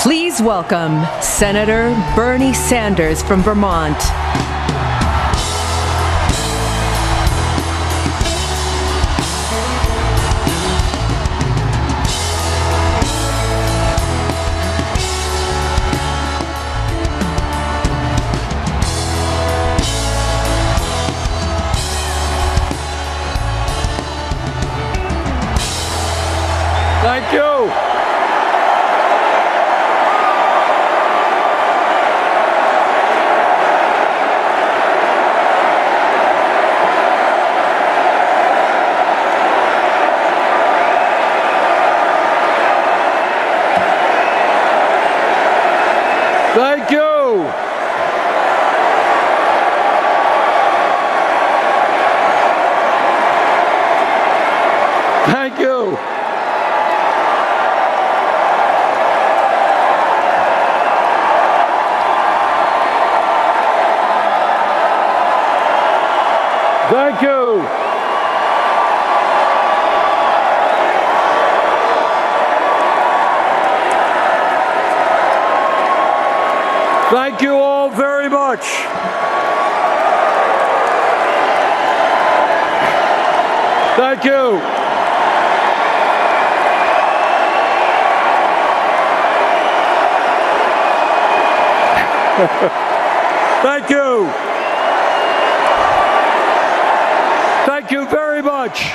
Please welcome Senator Bernie Sanders from Vermont. Thank you. Thank you. Thank you. Thank you. Thank you all very much. Thank you. Thank you. Thank you very much.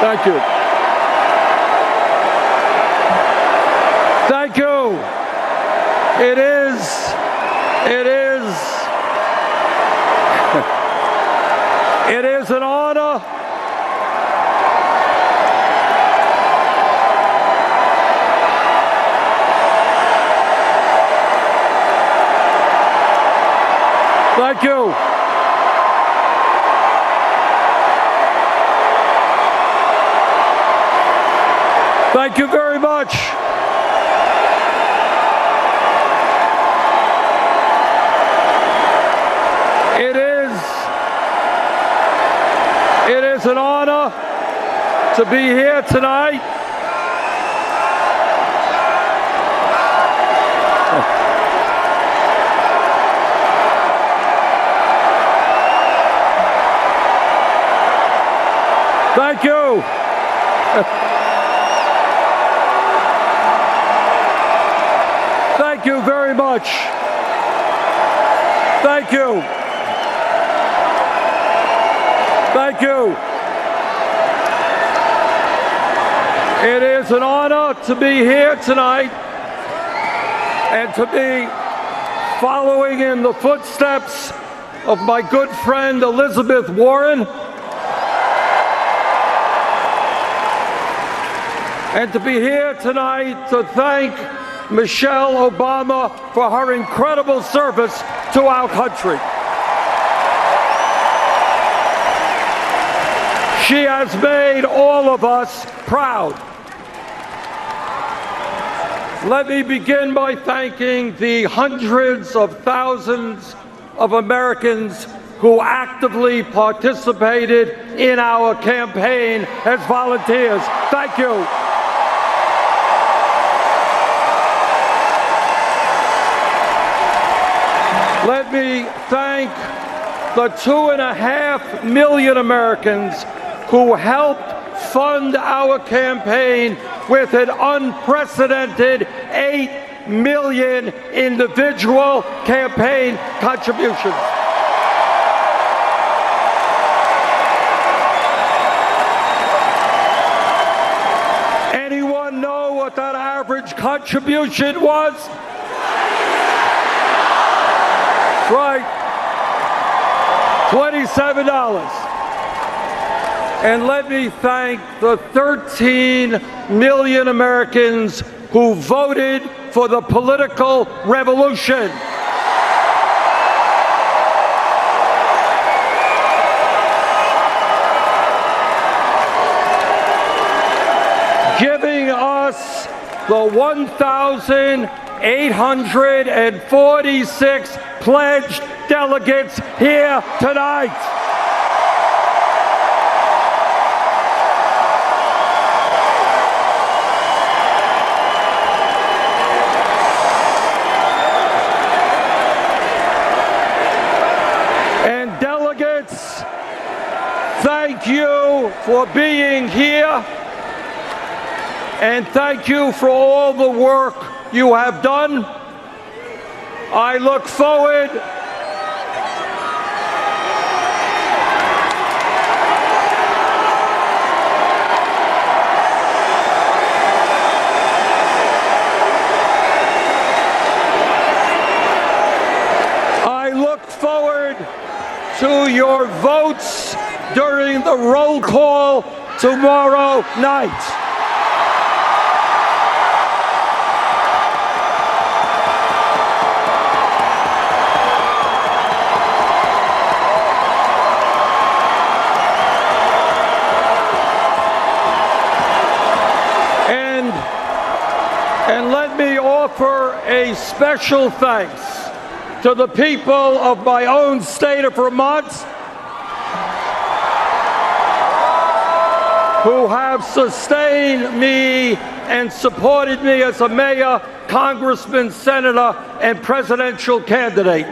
Thank you. Thank you. It is an honor. Thank you. Thank you very much. It is an honor to be here tonight. Thank you. Thank you very much. Thank you. Thank you. It is an honor to be here tonight and to be following in the footsteps of my good friend Elizabeth Warren, and to be here tonight to thank Michelle Obama for her incredible service to our country. She has made all of us proud. Let me begin by thanking the hundreds of thousands of Americans who actively participated in our campaign as volunteers. Thank you. Let me thank the 2.5 million Americans who helped fund our campaign with an unprecedented 8 million individual campaign contributions. Anyone know what that average contribution was? Right, $27. And let me thank the 13 million Americans who voted for the political revolution. Giving us the 1,846 pledged delegates here tonight. for being here, and thank you for all the work you have done. I look forward to your votes during the roll call tomorrow night. And let me offer a special thanks to the people of my own state of Vermont who have sustained me and supported me as a mayor, congressman, senator, and presidential candidate.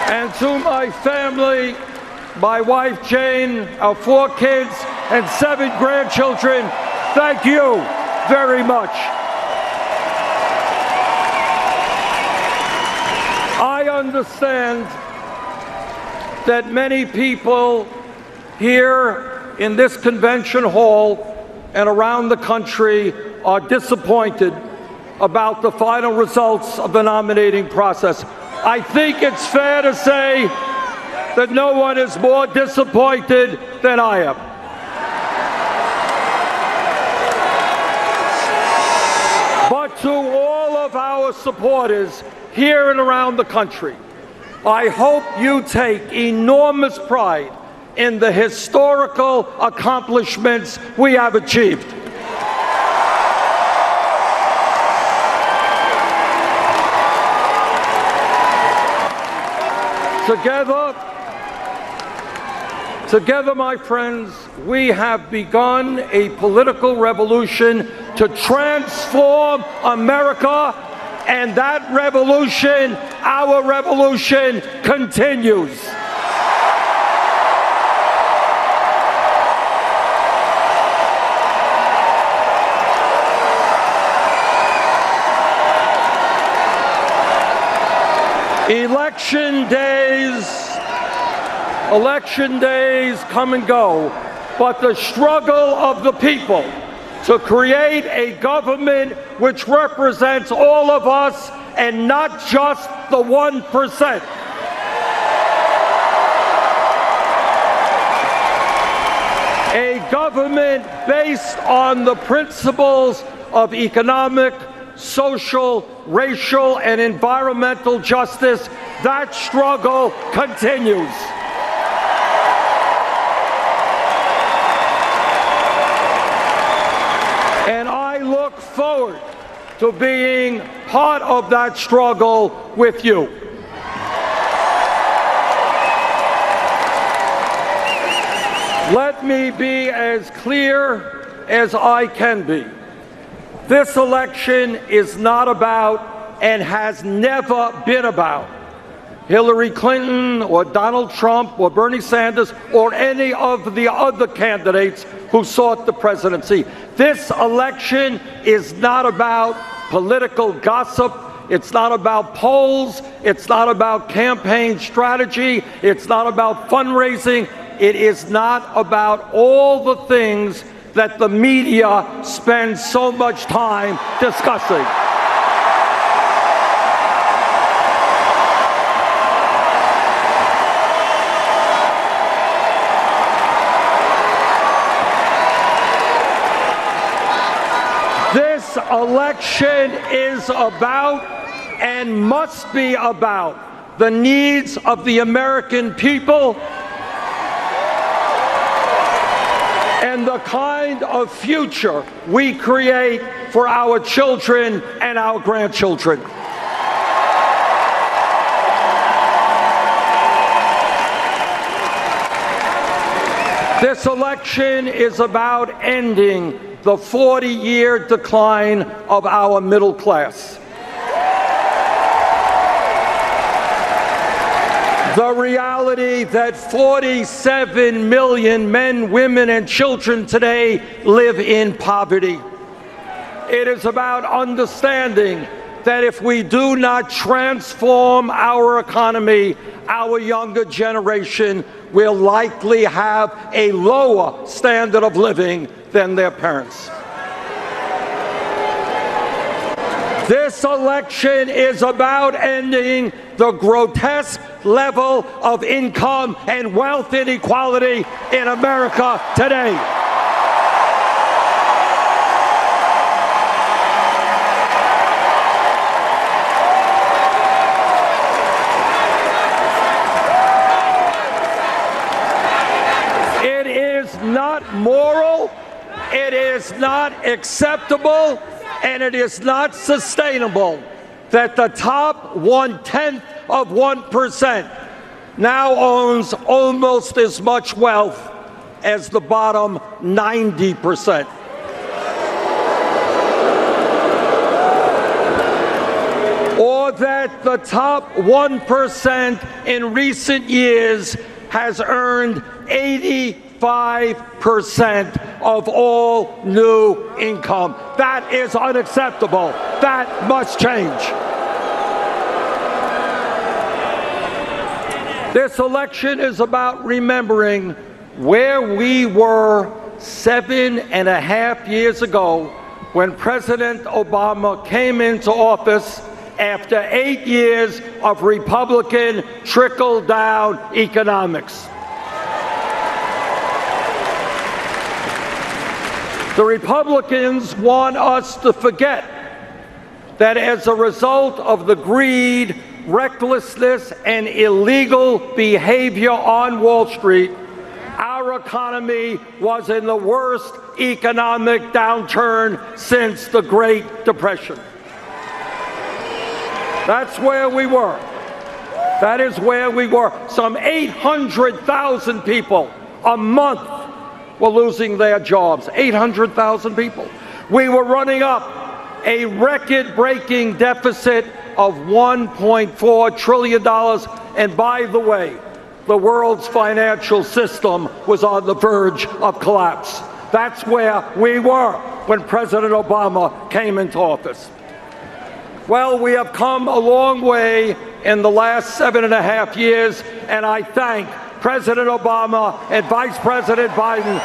And to my family, my wife Jane, our 4 kids, and 7 grandchildren, thank you very much. I understand that many people here in this convention hall and around the country are disappointed about the final results of the nominating process. I think it's fair to say that no one is more disappointed than I am. But to all of our supporters here and around the country, I hope you take enormous pride in the historical accomplishments we have achieved. Together, my friends, we have begun a political revolution to transform America, and that revolution, our revolution, continues. Election days come and go, but the struggle of the people to create a government which represents all of us and not just the 1%. A government based on the principles of economic, social, racial, and environmental justice, that struggle continues. And I look forward to being part of that struggle with you. Let me be as clear as I can be. This election is not about, and has never been about, Hillary Clinton or Donald Trump or Bernie Sanders or any of the other candidates who sought the presidency. This election is not about political gossip. It's not about polls. It's not about campaign strategy. It's not about fundraising. It is not about all the things that the media spends so much time discussing. This election is about and must be about the needs of the American people and the kind of future we create for our children and our grandchildren. This election is about ending the 40-year decline of our middle class. The reality that 47 million men, women, and children today live in poverty. It is about understanding that if we do not transform our economy, our younger generation will likely have a lower standard of living than their parents. This election is about ending the grotesque level of income and wealth inequality in America today. It is not moral, it is not acceptable, and it is not sustainable that the top 0.1% now owns almost as much wealth as the bottom 90%. Or that the top 1% in recent years has earned 85% of all new income. That is unacceptable. That must change. This election is about remembering where we were 7.5 years ago when President Obama came into office after 8 years of Republican trickle-down economics. The Republicans want us to forget that as a result of the greed, recklessness, and illegal behavior on Wall Street, our economy was in the worst economic downturn since the Great Depression. That's where we were. That is where we were. Some 800,000 people a month were losing their jobs. 800,000 people. We were running up a record-breaking deficit of $1.4 trillion. And by the way, the world's financial system was on the verge of collapse. That's where we were when President Obama came into office. Well, we have come a long way in the last 7.5 years, and I thank President Obama and Vice President Biden.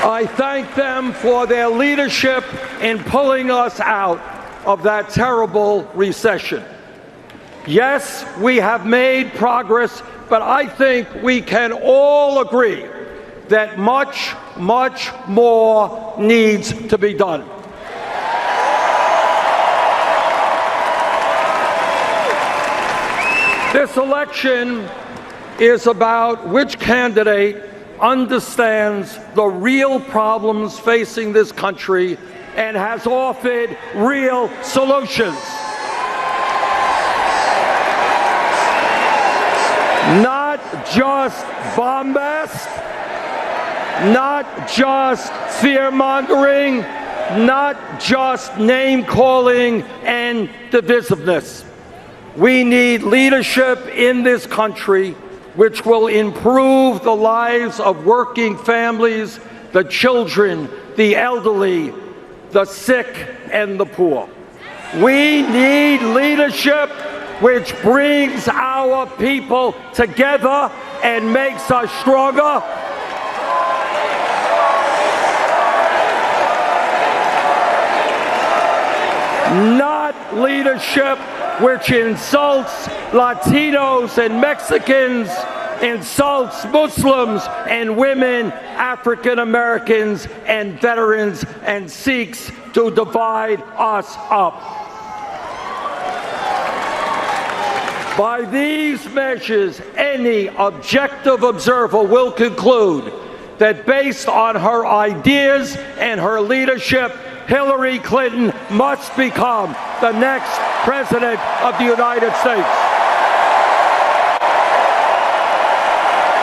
I thank them for their leadership in pulling us out of that terrible recession. Yes, we have made progress, but I think we can all agree that much, much more needs to be done. This election is about which candidate understands the real problems facing this country and has offered real solutions. Not just bombast, not just fear-mongering, not just name-calling and divisiveness. We need leadership in this country which will improve the lives of working families, the children, the elderly, the sick, and the poor. We need leadership which brings our people together and makes us stronger. Not leadership which insults Latinos and Mexicans, insults Muslims and women, African Americans and veterans, and seeks to divide us up. By these measures, any objective observer will conclude that based on her ideas and her leadership, Hillary Clinton must become the next President of the United States.